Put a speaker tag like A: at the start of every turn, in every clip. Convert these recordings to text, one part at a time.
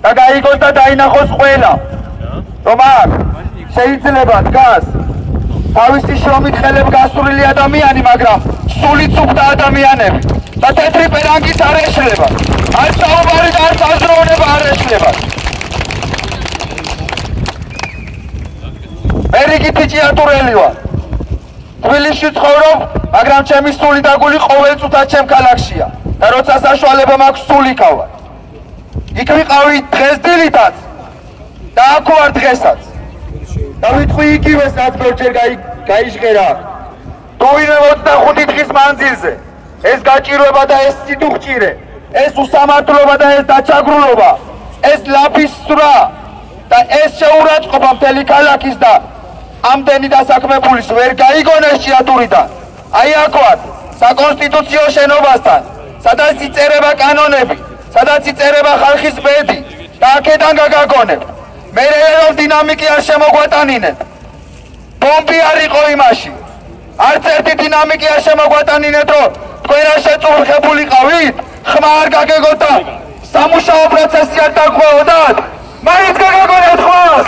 A: და გაიგოს და დაინახოს ყველა რომ აქ შეიძლება დგას თავისი შრომით ხელებ გასული ადამიანი მაგრამ სულით უხდა ადამიანები და თეთრი პერანგით არ ეშლება არ საუბარი და არ საზროვნება არ ეშლება მე რიგითი ჭიათურელი ვარ თბილისში ცხოვრობ მაგრამ ჩემი სული და გული ყოველწუთად ჩემ ქალაქშია და როცა საშუალება მაქვს სული გავარ იქ ვიყავი დღეს დილითაც და აქ ვარ დღესაც და ვიტყვი იგივეს რაც ბევრჯერ გაიჟღერა თუ ვინმე 25 დღის მანძილზე ეს გაჭირვება და ეს სიდუხჭირე ეს უსამართლობა და ეს დაჩაგრულობა ეს ლაფის სვრა და ეს შეურაცხყოფა მთელი ქალაქის და ამდენი დასაქმებულის ვერ გაიგონეს ჭიათურიდან აი აქ ვარ საკონსტიტუციო შენობასთან სადაც იწერება კანონები სადაც იწერება ხალხის ბედი და აქედან გაგაგონებ მე რომ დინამიკი არ შემოგვატანინეთ ბომბი არ იყო იმაში არც ერთი დინამიკი არ შემოგვატანინეთ რომ თქვენ არ შეწურხებულიყავით ხმა არ გაგეგოთ და სამუშაო პროცესი არ დაგვეოდათ მაინც გაგაგონეთ ხმას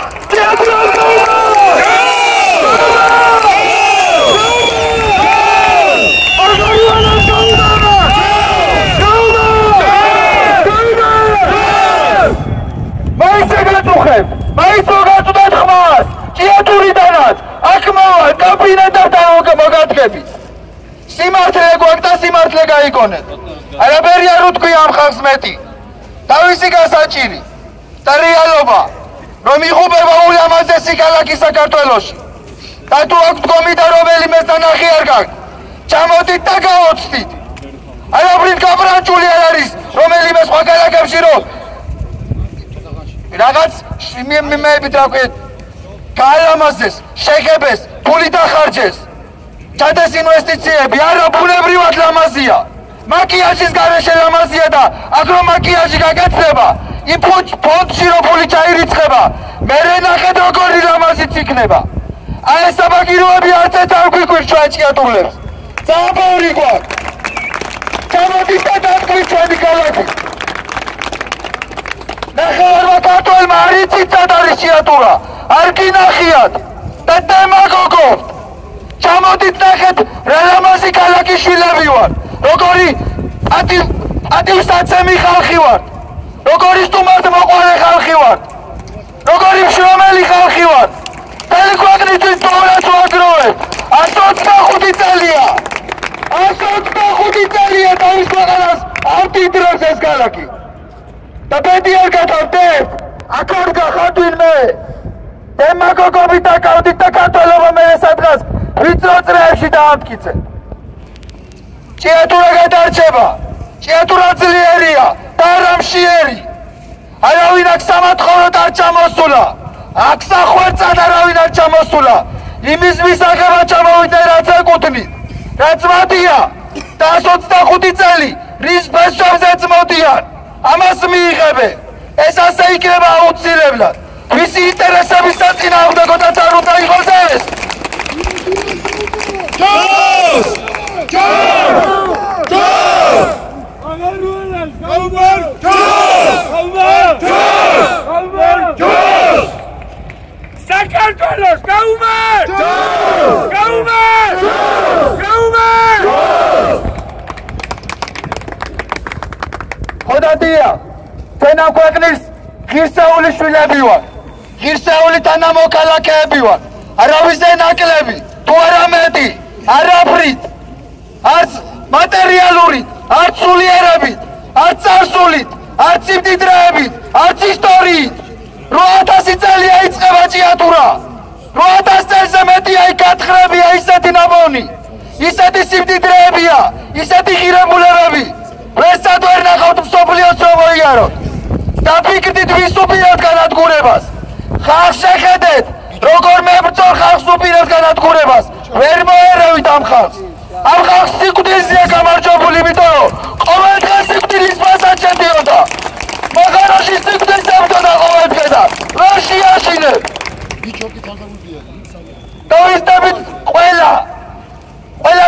A: მაინც მოგაწუდეთ ხმას ჭიათურიდანაც აქ მოვალ კაბინეტებთან მოგადგებით სიმართლე გვაქვს და სიმართლე გაიგონეთ არაფერი არ უთქვია ამ ხალხს მეტი თავისი გასაჭირი და რეალობა რომ იღუპება ულამაზესი ქალაქი საქართველოში და თუ აქვთ კომიტა რომელიმეს ნახი არ გაქვთ ჩამოდით და გავოცდით არაფრით გაბრანჭული არ არის რომელიმე სხვა ქალაქებში რომ რაღაც მეებით რა ქვია გაალამაზეს შეხებეს ფული დახარჯეს ჩადეს ინვესტიციები არა ბუნებრივად ლამაზია მაკიაჟის გარეშე ლამაზია და აქ რომ მაკიაჟი გაგეცდება იმ ფონდში რომ ფული ჩაირიცხება მერე ნახეთ როგორი ლამაზიც იქნება აი ეს საბაგიროები არც ერთ არ გვიქვირს ჩვენ ჭიათურლებს ძაბორი გვაქვს ჩამოდით და დადგმით ჩვენი ქალაქი ნახევარმა ქართველმა არ იცით სად არის ჭიათურა არ გინახიათ და დემაგოგობთ ჩამოდით ნახეთ რა ლამაზი ქალაქის შვილები ვართ როგორი პატივსაცემი ხალხი ვართ როგორი სტუმართ მოყვარე ხალხი ვართ როგორი მშრომელი ხალხი ვართ მთელი ქვეყნისთვის დოვრას ვაგროვებთ 125 წელია 125 წელია თავის ქვეყანას ამდიდრებს ეს ქალაქი და ბედი არ გათავდეთ აქ არ გახართ ვინმე დემაგოგობით დაკავდით და ქართველობა მე სადღაც ვიწრო წრეებში დაამტკიცეთ ჭიათურა გადარჩება ჭიათურა ძლიერია და არა მშიერი არავინ აქ სამათხოვროდ არ ჩამოსულა აქ სახვერწად არავინ არ ჩამოსულა იმის მისაღებად ჩამოვიდნენ რაც ეკუთვნით რაც მათია და 125 წელი რის ფესვებზეც მოდიან ამას მიიღებენ ეს ასე იქნება აუცილებლად ვისი ინტერესების საწინააღმდეგოდაც არ უნდა იყოს ეს ჯოს საქართველოს გაუმარ ხოდადია თქვენ ამ ქვეყნის ღირსეული შვილები ვართ ღირსეული თანამოქალაქეები ვართ არავის ნაკლები თუ არა მეტი არაფრით არც მატერიალურით არც სულიერებით არც წარსულით არც სიმდიდრეებით არც ისტორიით 8000 წელი აიწყება ჭიათურა 8000 წელზე მეტია იქ გათხრებია ისეთი ნაბონი ისეთი სიმდიდრეებია ისეთი ღირებულებები ვესად ვერ ნახავთ მსოფლიოს რომ მოიაროთ დაფიქრდით ვის უპირებთ განადგურებას ხალხს შეხედეთ როგორ მებრძოლ ხალხს უპირებთ განადგურებას ვერ მოერევით ამ ხალხს სიკვდილზეა გამარჯვებული იმიტომ რომ ყოველ დღეს სიკვდილის მასად შედიოდა მაღაროში სიკვდილს ებდოდა ყოველ დღე და ვერ შეაშინებ დავისტებით ყველა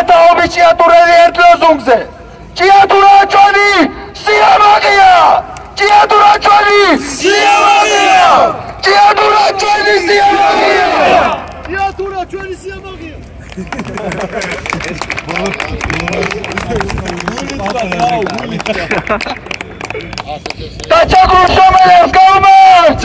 A: თაობის ჭიათურელი ერთ ლოზუნგზე ჭიათურა ჩვენი სიამაყეა ჭიათურა ჩვენი და ჩაგრუშომელებს გაუმართ!